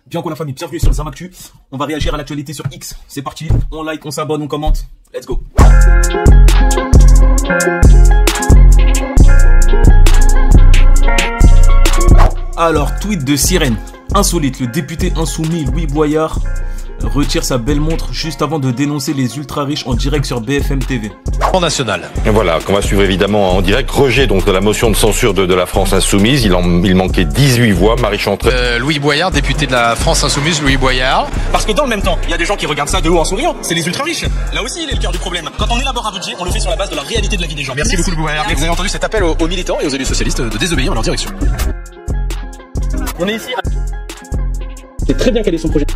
Bien quoi la famille, bienvenue sur Zamactu. On va réagir à l'actualité sur X. C'est parti, on like, on s'abonne, on commente. Let's go. Alors, tweet de Sirène. Insolite, le député insoumis Louis Boyard retire sa belle montre juste avant de dénoncer les ultra riches en direct sur BFM TV. National. Et voilà, qu'on va suivre évidemment en direct. Rejet donc de la motion de censure de la France Insoumise. Il manquait 18 voix. Marie Chantrel. Louis Boyard, député de la France Insoumise, Louis Boyard. Parce que dans le même temps, il y a des gens qui regardent ça de haut en souriant. C'est les ultra riches. Là aussi, il est le cœur du problème. Quand on élabore un budget, on le fait sur la base de la réalité de la vie des gens. Merci beaucoup, Louis Boyard. Vous avez entendu cet appel aux militants et aux élus socialistes de désobéir à leur direction. On est ici. C'est très bien quel est son projet.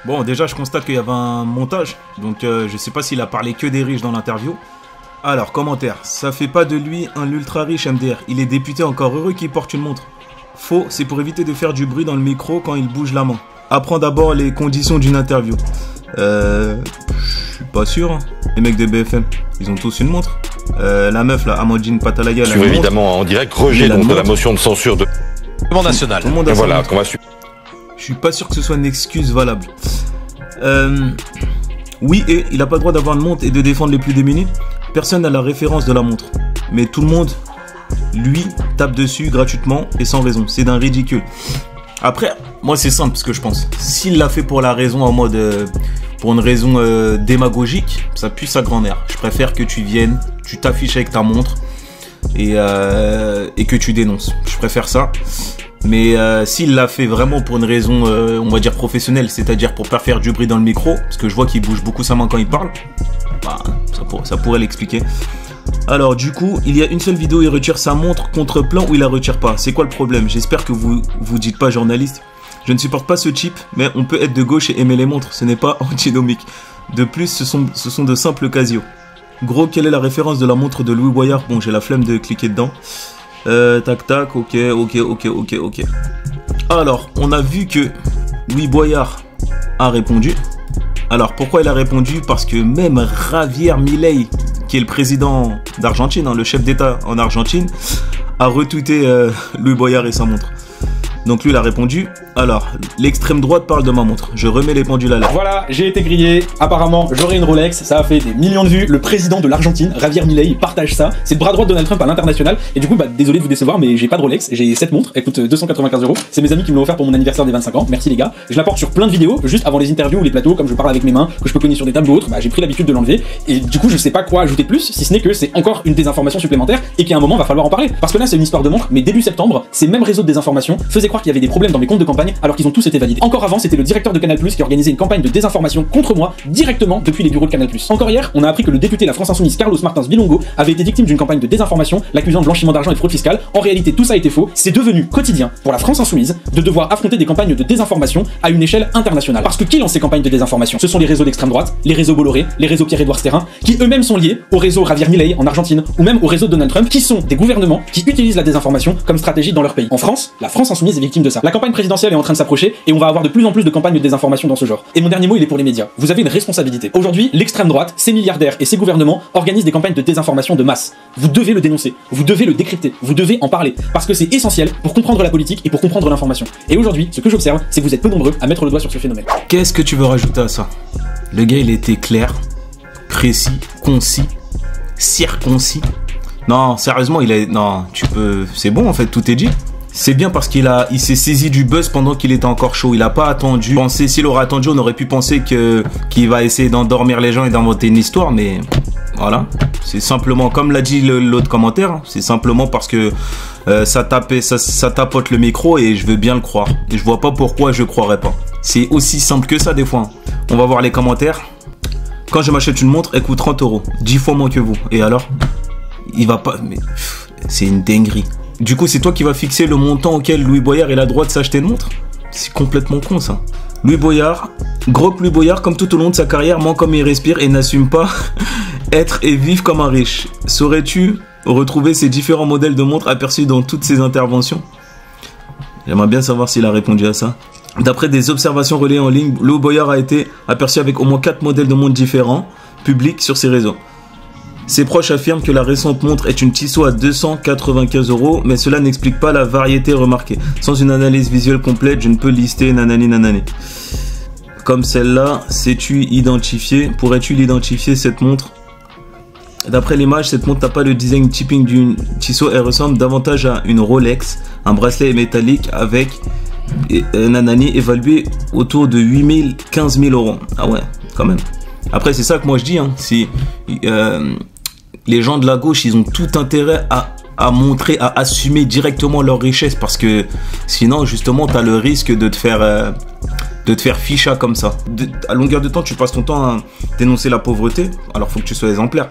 Bon, déjà, je constate qu'il y avait un montage, donc je sais pas s'il a parlé que des riches dans l'interview. Alors, commentaire, ça fait pas de lui un ultra riche MDR, il est député, encore heureux qu'il porte une montre. Faux, c'est pour éviter de faire du bruit dans le micro quand il bouge la main. Apprends d'abord les conditions d'une interview. Je suis pas sûr, hein. Les mecs de BFM, ils ont tous une montre. La meuf là, Amandine Patalaya, Suivre évidemment en direct, rejet donc de la motion de censure de National. Et voilà, qu'on va suivre. Je suis pas sûr que ce soit une excuse valable. Oui, et il a pas le droit d'avoir une montre et de défendre les plus démunis. Personne n'a la référence de la montre. Mais tout le monde, lui, tape dessus gratuitement et sans raison. C'est d'un ridicule. Après, moi c'est simple ce que je pense. S'il l'a fait pour la raison en mode... pour une raison démagogique, ça pue sa grand-mère. Je préfère que tu viennes, tu t'affiches avec ta montre et que tu dénonces. Je préfère ça. Mais s'il l'a fait vraiment pour une raison, on va dire professionnelle, c'est-à-dire pour pas faire du bruit dans le micro, parce que je vois qu'il bouge beaucoup sa main quand il parle, bah, ça pourrait l'expliquer. Alors du coup, il y a une seule vidéo où il retire sa montre contre plan où il la retire pas. C'est quoi le problème? J'espère que vous dites pas journaliste. Je ne supporte pas ce type, mais on peut être de gauche et aimer les montres, ce n'est pas antinomique. De plus, ce sont de simples Casio. Gros, quelle est la référence de la montre de Louis Boyard? Bon, j'ai la flemme de cliquer dedans. Tac tac, ok. Alors, on a vu que Louis Boyard a répondu. Alors, pourquoi il a répondu? Parce que même Javier Milei, qui est le président d'Argentine, hein, le chef d'État en Argentine, a retweeté Louis Boyard et sa montre. Donc lui il a répondu. Alors, l'extrême droite parle de ma montre. Je remets les pendules à l'heure. Voilà, j'ai été grillé. Apparemment, j'aurai une Rolex. Ça a fait des millions de vues. Le président de l'Argentine, Javier Milei, partage ça. C'est le bras droit de Donald Trump à l'international. Et du coup, bah désolé de vous décevoir, mais j'ai pas de Rolex. J'ai cette montre. Elle coûte 295 €. C'est mes amis qui me l'ont offert pour mon anniversaire des 25 ans. Merci les gars. Je la porte sur plein de vidéos, juste avant les interviews ou les plateaux, comme je parle avec mes mains, que je peux cogner sur des tables ou autres. Bah j'ai pris l'habitude de l'enlever. Et du coup, je sais pas quoi ajouter de plus, si ce n'est que c'est encore une désinformation supplémentaire et qu'à un moment va falloir en parler. Parce que là, c'est une histoire de montre. Mais début septembre, ces mêmes réseaux de désinformation faisaient croire qu'il y avait des problèmes dans mes comptes de campagne alors qu'ils ont tous été validés. Encore avant, c'était le directeur de Canal+ qui organisait une campagne de désinformation contre moi directement depuis les bureaux de Canal+. Encore hier, on a appris que le député de la France Insoumise Carlos Martins Bilongo avait été victime d'une campagne de désinformation l'accusant de blanchiment d'argent et de fraude fiscale. En réalité, tout ça était faux. C'est devenu quotidien pour la France Insoumise de devoir affronter des campagnes de désinformation à une échelle internationale. Parce que qui lance ces campagnes de désinformation? Ce sont les réseaux d'extrême droite, les réseaux Bolloré, les réseaux Pierre-Édouard Sterrin, qui eux-mêmes sont liés au réseau Javier Milei en Argentine ou même au réseau de Donald Trump, qui sont des gouvernements qui utilisent la désinformation comme stratégie dans leur pays. En France, la France Insoumise est victime de ça. La campagne présidentielle est en train de s'approcher et on va avoir de plus en plus de campagnes de désinformation dans ce genre. Et mon dernier mot, il est pour les médias. Vous avez une responsabilité. Aujourd'hui, l'extrême droite, ses milliardaires et ses gouvernements organisent des campagnes de désinformation de masse. Vous devez le dénoncer, vous devez le décrypter, vous devez en parler, parce que c'est essentiel pour comprendre la politique et pour comprendre l'information. Et aujourd'hui, ce que j'observe, c'est que vous êtes peu nombreux à mettre le doigt sur ce phénomène. Qu'est-ce que tu veux rajouter à ça? Le gars, il était clair, précis, concis, circoncis. Non, sérieusement, non, tu peux... C'est bon, en fait, tout est dit. C'est bien parce qu'il s'est saisi du buzz pendant qu'il était encore chaud. Il a pas attendu. S'il aurait attendu, on aurait pu penser qu'il va essayer d'endormir les gens et d'inventer une histoire, mais voilà. C'est simplement, comme l'a dit l'autre commentaire, c'est simplement parce que ça tapote le micro et je veux bien le croire. Et je vois pas pourquoi je croirais pas. C'est aussi simple que ça des fois. On va voir les commentaires. Quand je m'achète une montre, elle coûte 30 €. 10 fois moins que vous. Et alors? Il va pas... Mais c'est une dinguerie. Du coup, c'est toi qui vas fixer le montant auquel Louis Boyard ait le droit de s'acheter une montre? C'est complètement con, ça. Louis Boyard, Louis Boyard, comme tout au long de sa carrière, ment comme il respire et n'assume pas être et vivre comme un riche. Saurais-tu retrouver ces différents modèles de montres aperçus dans toutes ses interventions? J'aimerais bien savoir s'il a répondu à ça. D'après des observations relayées en ligne, Louis Boyard a été aperçu avec au moins 4 modèles de montres différents, publics sur ses réseaux. Ses proches affirment que la récente montre est une Tissot à 295 €, mais cela n'explique pas la variété remarquée. Sans une analyse visuelle complète, je ne peux lister nanani nanani. Comme celle-là, sais-tu identifier? Pourrais-tu l'identifier cette montre? D'après l'image, cette montre n'a pas le design typique d'une Tissot, elle ressemble davantage à une Rolex, un bracelet métallique avec nanani évalué autour de 8 000, 15 000 €. Ah ouais, quand même. Après, c'est ça que moi je dis, hein. Si les gens de la gauche, ils ont tout intérêt à montrer, à assumer directement leur richesse, parce que sinon, justement, tu as le risque de te faire ficha comme ça. À longueur de temps, tu passes ton temps à dénoncer la pauvreté, alors faut que tu sois exemplaire.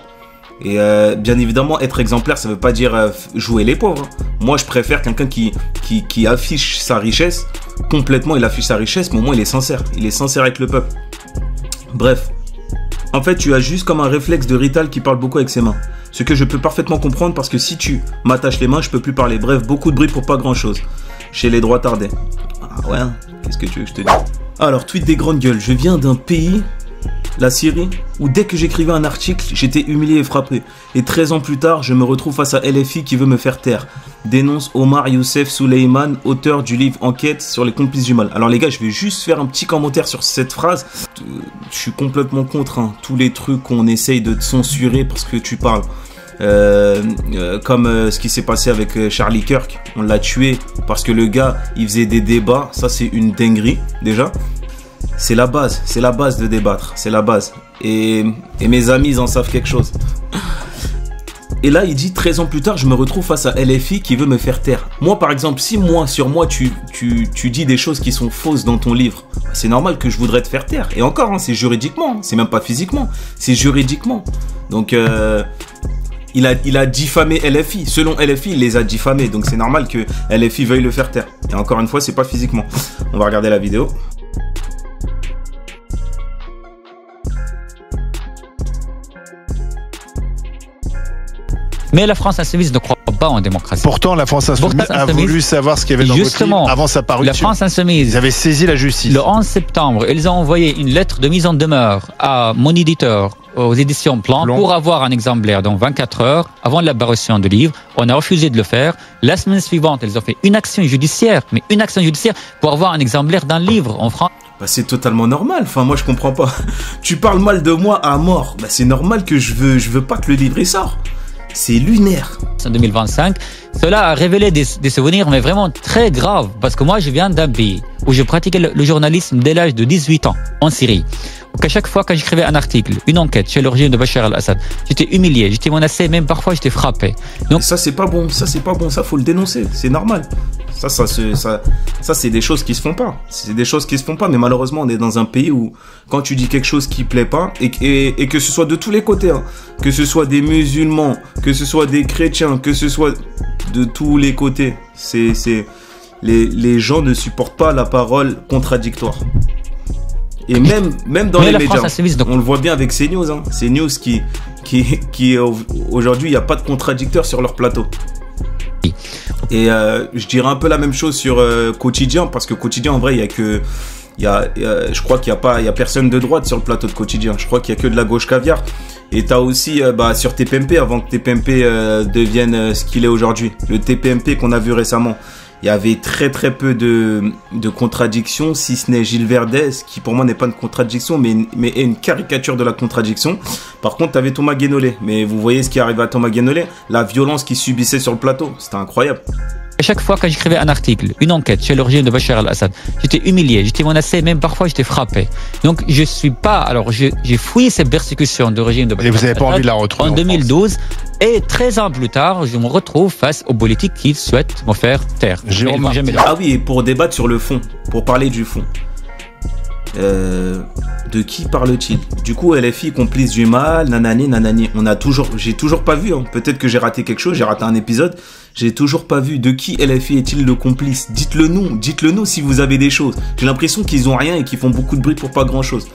Et bien évidemment, être exemplaire, ça veut pas dire jouer les pauvres. Moi, je préfère quelqu'un qui affiche sa richesse complètement. Il affiche sa richesse, mais au moins il est sincère. Il est sincère avec le peuple. Bref. En fait, tu as juste comme un réflexe de Rital qui parle beaucoup avec ses mains. Ce que je peux parfaitement comprendre, parce que si tu m'attaches les mains, je peux plus parler. Bref, beaucoup de bruit pour pas grand chose. Chez les droits tardés. Ah ouais, qu'est-ce que tu veux que je te dise? Alors, tweet des grandes gueules. Je viens d'un pays, la Syrie, où dès que j'écrivais un article, j'étais humilié et frappé. Et 13 ans plus tard, je me retrouve face à LFI qui veut me faire taire. Dénonce Omar Youssef Souleyman, auteur du livre Enquête sur les complices du mal. Alors les gars, je vais juste faire un petit commentaire sur cette phrase. Je suis complètement contre tous les trucs qu'on essaye de te censurer parce que tu parles. Comme ce qui s'est passé avec Charlie Kirk. On l'a tué parce que le gars, il faisait des débats. Ça, c'est une dinguerie, déjà. C'est la base de débattre, c'est la base. Et mes amis, ils en savent quelque chose. Et là, il dit 13 ans plus tard, je me retrouve face à LFI qui veut me faire taire. Moi, par exemple, si sur moi, tu dis des choses qui sont fausses dans ton livre, c'est normal que je voudrais te faire taire. Et encore, hein, c'est juridiquement, c'est même pas physiquement, c'est juridiquement. Donc, il a diffamé LFI. Selon LFI, il les a diffamés. Donc, c'est normal que LFI veuille le faire taire. Et encore une fois, c'est pas physiquement. On va regarder la vidéo. Mais la France insoumise ne croit pas en démocratie. Pourtant, la France insoumise a voulu savoir ce qu'il y avait dans votre livre avant sa parution. La France insoumise, ils avaient saisi la justice. Le 11 septembre, ils ont envoyé une lettre de mise en demeure à mon éditeur, aux éditions Plomb, pour avoir un exemplaire dans 24 heures avant la parution du livre. On a refusé de le faire. La semaine suivante, ils ont fait une action judiciaire, pour avoir un exemplaire d'un livre en France. Bah, c'est totalement normal. Enfin, moi, je comprends pas. Tu parles mal de moi à mort. Bah, c'est normal que je veux pas que le livre il sorte. C'est lunaire. En 2025, cela a révélé des souvenirs mais vraiment très graves, parce que moi je viens d'un pays où je pratiquais le journalisme dès l'âge de 18 ans en Syrie. Donc à chaque fois quand j'écrivais un article, une enquête sur le régime de Bachar al-Assad, j'étais humilié, j'étais menacé, même parfois j'étais frappé. Donc ça c'est pas bon, ça faut le dénoncer, c'est normal. Ça c'est des choses qui se font pas. C'est des choses qui se font pas, mais malheureusement on est dans un pays où quand tu dis quelque chose qui plaît pas et que ce soit de tous les côtés, hein, que ce soit des musulmans, que ce soit des chrétiens, que ce soit de tous les côtés, les gens ne supportent pas la parole contradictoire. Et même dans les médias, on le voit bien avec CNews, hein. CNews qui aujourd'hui il n'y a pas de contradicteurs sur leur plateau. Et je dirais un peu la même chose sur Quotidien, parce que Quotidien en vrai je crois qu'il y a personne de droite sur le plateau de Quotidien. Je crois qu'il y a que de la gauche caviar. Et t'as aussi sur TPMP, avant que TPMP devienne ce qu'il est aujourd'hui, le TPMP qu'on a vu récemment, il y avait très peu de contradictions, si ce n'est Gilles Verdez, qui pour moi n'est pas une contradiction, mais est une caricature de la contradiction. Par contre, t'avais Thomas Guénolé, mais vous voyez ce qui arrivait à Thomas Guénolé, la violence qu'il subissait sur le plateau, c'était incroyable. À chaque fois que j'écrivais un article, une enquête sur le régime de Bachar al-Assad, j'étais humilié, j'étais menacé, même parfois j'étais frappé. Donc je suis pas, alors j'ai fouillé ces persécutions du régime de Bachar al-Assad. Et vous n'avez pas envie de la retrouver en 2012, et 13 ans plus tard, je me retrouve face aux politiques qui souhaitent me faire taire. Ah oui, et pour débattre sur le fond, pour parler du fond. De qui parle-t-il? Du coup, LFI complice du mal, nanani. J'ai toujours pas vu, hein. Peut-être que j'ai raté quelque chose, j'ai raté un épisode. J'ai toujours pas vu. De qui LFI est-il le complice? Dites-le nous si vous avez des choses. J'ai l'impression qu'ils ont rien et qu'ils font beaucoup de bruit pour pas grand-chose.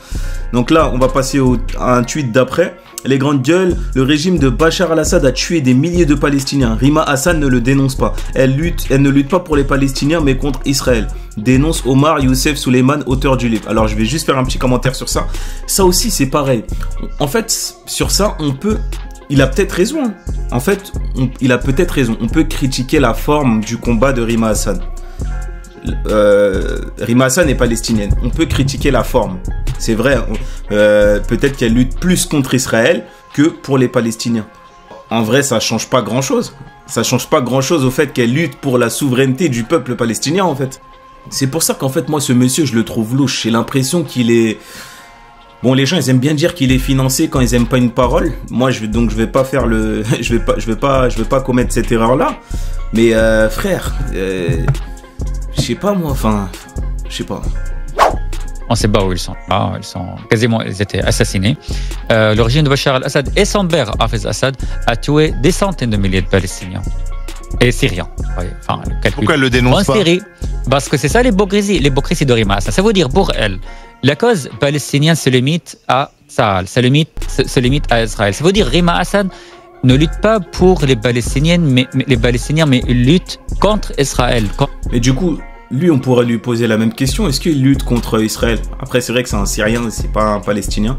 Donc là, on va passer à un tweet d'après. Les grandes gueules, le régime de Bachar al-Assad a tué des milliers de Palestiniens. Rima Hassan ne le dénonce pas. Elle ne lutte pas pour les Palestiniens, mais contre Israël. Dénonce Omar Youssef Souleyman, auteur du livre. Alors, je vais juste faire un petit commentaire sur ça. Ça aussi, c'est pareil. En fait, sur ça, on peut il a peut-être raison. En fait, il a peut-être raison. On peut critiquer la forme du combat de Rima Hassan. Rima Hassan est palestinienne. On peut critiquer la forme. C'est vrai. Peut-être qu'elle lutte plus contre Israël que pour les Palestiniens. En vrai, ça change pas grand-chose. Ça change pas grand-chose au fait qu'elle lutte pour la souveraineté du peuple palestinien, en fait. C'est pour ça qu'en fait, moi, ce monsieur, je le trouve louche. J'ai l'impression qu'il est... Bon, les gens, ils aiment bien dire qu'il est financé quand ils aiment pas une parole. Moi, je vais pas faire le... je vais pas commettre cette erreur-là. Mais, frère... je sais pas, moi, enfin... Je sais pas. On sait pas où ils sont. Ah, ils étaient assassinés. L'origine de Bachar al-Assad et son père, Hafez Assad, a tué des centaines de milliers de Palestiniens et Syriens. Enfin, pourquoi elle le dénonce pas? Syrie, parce que c'est ça l'hypocrisie de Rima Hassan. Ça veut dire pour elle, la cause palestinienne se limite à Tsahal, se limite à Israël. Ça veut dire Rima Hassan ne lutte pas pour les Palestiniens, mais il lutte contre Israël. Mais du coup, lui, on pourrait lui poser la même question. Est-ce qu'il lutte contre Israël? Après, c'est vrai que c'est un Syrien, c'est pas un Palestinien.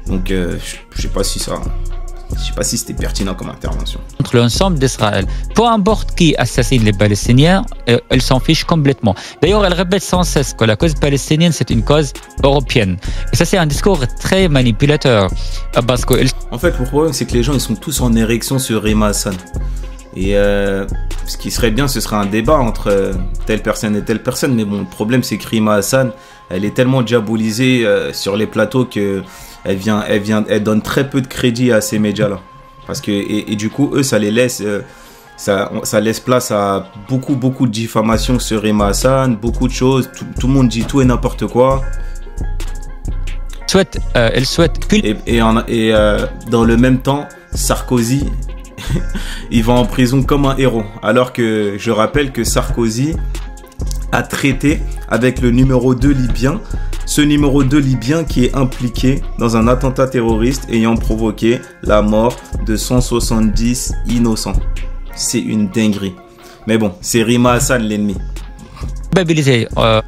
Donc, je sais pas si c'était pertinent comme intervention. Contre l'ensemble d'Israël. Peu importe qui assassine les Palestiniens, elle s'en fiche complètement. D'ailleurs, elle répète sans cesse que la cause palestinienne, c'est une cause européenne. Et ça, c'est un discours très manipulateur. Parce que en fait, le problème, c'est que les gens, ils sont tous en érection sur Rima Hassan. Et ce qui serait bien, ce serait un débat entre telle personne et telle personne. Mais bon, le problème, c'est que Rima Hassan, elle est tellement diabolisée sur les plateaux que elle donne très peu de crédit à ces médias-là. Parce que et du coup, eux, ça les laisse, ça laisse place à beaucoup de diffamations sur Rima Hassan, beaucoup de choses. Tout le monde dit tout et n'importe quoi. Elle souhaite et dans le même temps, Sarkozy. Il va en prison comme un héros. Alors que je rappelle que Sarkozy a traité avec le numéro 2 libyen. Ce numéro 2 libyen qui est impliqué dans un attentat terroriste ayant provoqué la mort de 170 innocents. C'est une dinguerie. Mais bon, c'est Rima Hassan l'ennemi.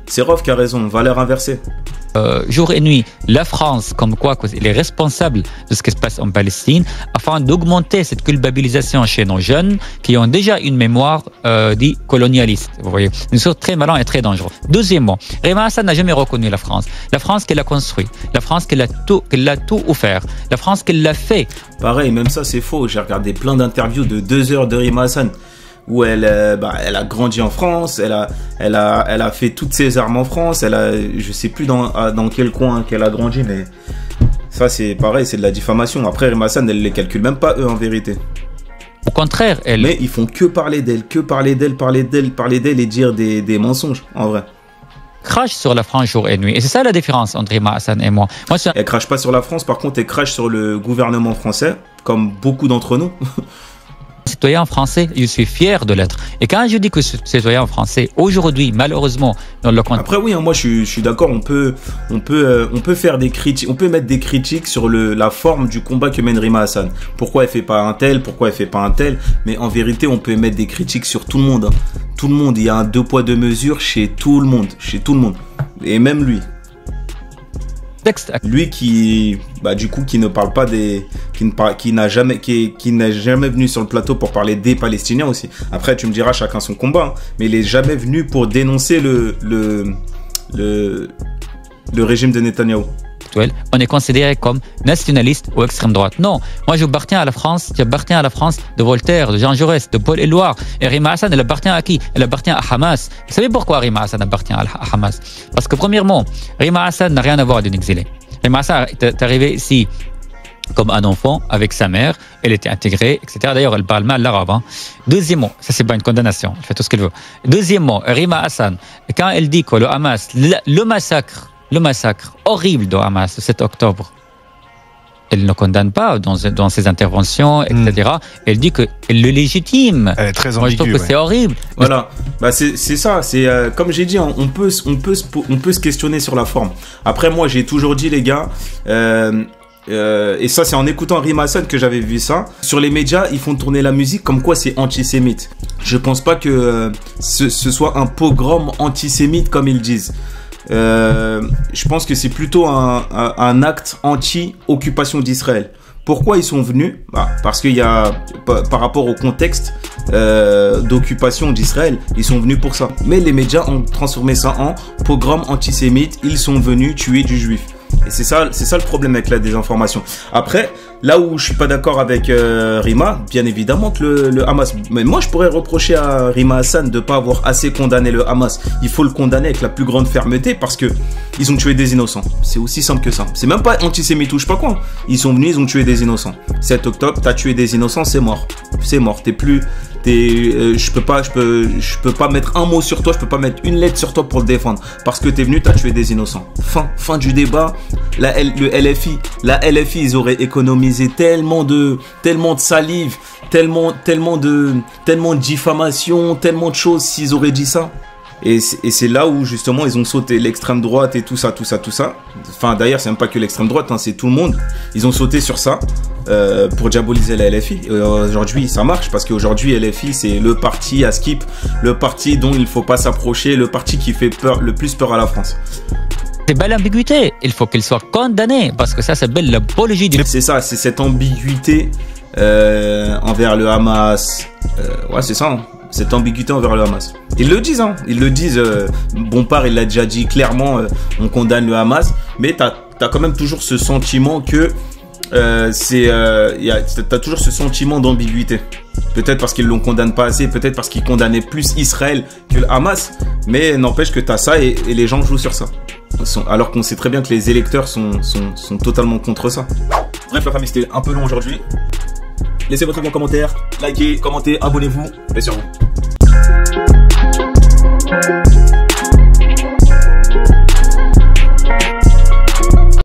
C'est Rof qui a raison, valeur inversée. Jour et nuit, la France, comme quoi elle est responsable de ce qui se passe en Palestine, afin d'augmenter cette culpabilisation chez nos jeunes qui ont déjà une mémoire dite colonialiste. Vous voyez, une sorte très malin et très dangereux. Deuxièmement, Rima Hassan n'a jamais reconnu la France qu'elle a construite, la France qu'elle a tout offert, la France qu'elle l'a fait. Pareil, même ça c'est faux. J'ai regardé plein d'interviews de 2 heures de Rima Hassan, où elle a grandi en France, elle a fait toutes ses armes en France, je sais plus dans quel coin qu'elle a grandi, mais ça c'est pareil, c'est de la diffamation. Après, Rima Hassan, elle les calcule même pas eux en vérité. Au contraire, mais ils font que parler d'elle et dire des mensonges, en vrai. Crache sur la France jour et nuit. Et c'est ça la différence entre Rima Hassan et moi. Elle crache pas sur la France, par contre elle crache sur le gouvernement français, comme beaucoup d'entre nous. Citoyen français, je suis fier de l'être. Et quand je dis que citoyen français, aujourd'hui, malheureusement, dans le contexte... Après oui, moi je suis d'accord, on peut faire des critiques, on peut mettre des critiques sur la forme du combat que mène Rima Hassan. Pourquoi elle fait pas un tel, pourquoi elle fait pas un tel, mais en vérité, on peut mettre des critiques sur tout le monde. Hein. Tout le monde, il y a un 2 poids 2 mesures chez tout le monde, et même lui. Lui qui ne parle pas qui n'est jamais venu sur le plateau pour parler des Palestiniens aussi. Après, tu me diras, chacun son combat, hein, mais il est jamais venu pour dénoncer le régime de Netanyahou. On est considéré comme nationaliste ou extrême droite. Non, moi j'appartiens à la France de Voltaire, de Jean Jaurès, de Paul Éluard. Et Rima Hassan, elle appartient à qui? Elle appartient à Hamas. Vous savez pourquoi Rima Hassan appartient à Hamas? Parce que premièrement, Rima Hassan n'a rien à voir d'une exilée. Rima Hassan est arrivée ici comme un enfant avec sa mère, elle était intégrée, etc. D'ailleurs, elle parle mal l'arabe. Hein. Deuxièmement, ça c'est pas une condamnation, elle fait tout ce qu'elle veut. Deuxièmement, Rima Hassan, quand elle dit que le Hamas, le massacre horrible de Hamas le 7 octobre, elle ne condamne pas dans ses interventions, etc. Elle dit qu'elle le légitime. Elle est très ambiguë. Moi, je trouve que c'est horrible. Voilà, c'est ça. C'est comme j'ai dit, on peut se questionner sur la forme. Après, moi, j'ai toujours dit, les gars, et ça, c'est en écoutant Rima Hassan que j'avais vu ça. Sur les médias, ils font tourner la musique comme quoi c'est antisémite. Je pense pas que ce soit un pogrom antisémite comme ils disent. Je pense que c'est plutôt un acte anti-occupation d'Israël. Pourquoi ils sont venus? Parce qu'il y a, par rapport au contexte d'occupation d'Israël, ils sont venus pour ça. Mais les médias ont transformé ça en pogrom antisémite. Ils sont venus tuer du juif. Et c'est ça le problème avec la désinformation. Après, là où je suis pas d'accord avec Rima, bien évidemment que le Hamas. Mais moi, je pourrais reprocher à Rima Hassan de pas avoir assez condamné le Hamas. Il faut le condamner avec la plus grande fermeté parce que ils ont tué des innocents. C'est aussi simple que ça. C'est même pas antisémite ou je sais pas quoi. Ils sont venus, ils ont tué des innocents. 7 octobre, t'as tué des innocents, c'est mort. C'est mort. Je peux pas mettre un mot sur toi, je peux pas mettre une lettre sur toi pour le défendre parce que t'es venu, t'as tué des innocents. Fin du débat. Le LFI, ils auraient économisé tellement de salive, tellement de diffamation, tellement de choses s'ils auraient dit ça. Et c'est là où justement ils ont sauté l'extrême droite et tout ça. Enfin d'ailleurs c'est même pas que l'extrême droite, hein, c'est tout le monde. Ils ont sauté sur ça pour diaboliser la LFI. Et aujourd'hui ça marche parce qu'aujourd'hui LFI c'est le parti à skip, le parti dont il faut pas s'approcher, le parti qui fait le plus peur à la France. C'est belle ambiguïté, il faut qu'il soit condamné parce que ça c'est belle l'apologie du... C'est ça, c'est cette ambiguïté envers le Hamas. Ouais c'est ça. Hein. Cette ambiguïté envers le Hamas. Ils le disent, hein. Ils le disent. Bompard, il l'a déjà dit clairement. On condamne le Hamas, mais t'as quand même toujours ce sentiment que t'as toujours ce sentiment d'ambiguïté. Peut-être parce qu'ils l'ont condamné pas assez, peut-être parce qu'ils condamnaient plus Israël que le Hamas, mais n'empêche que t'as ça et les gens jouent sur ça. Alors qu'on sait très bien que les électeurs sont totalement contre ça. Bref, la famille, c'était un peu long aujourd'hui. Laissez votre avis en commentaire, likez, commentez, abonnez-vous. Et sur vous.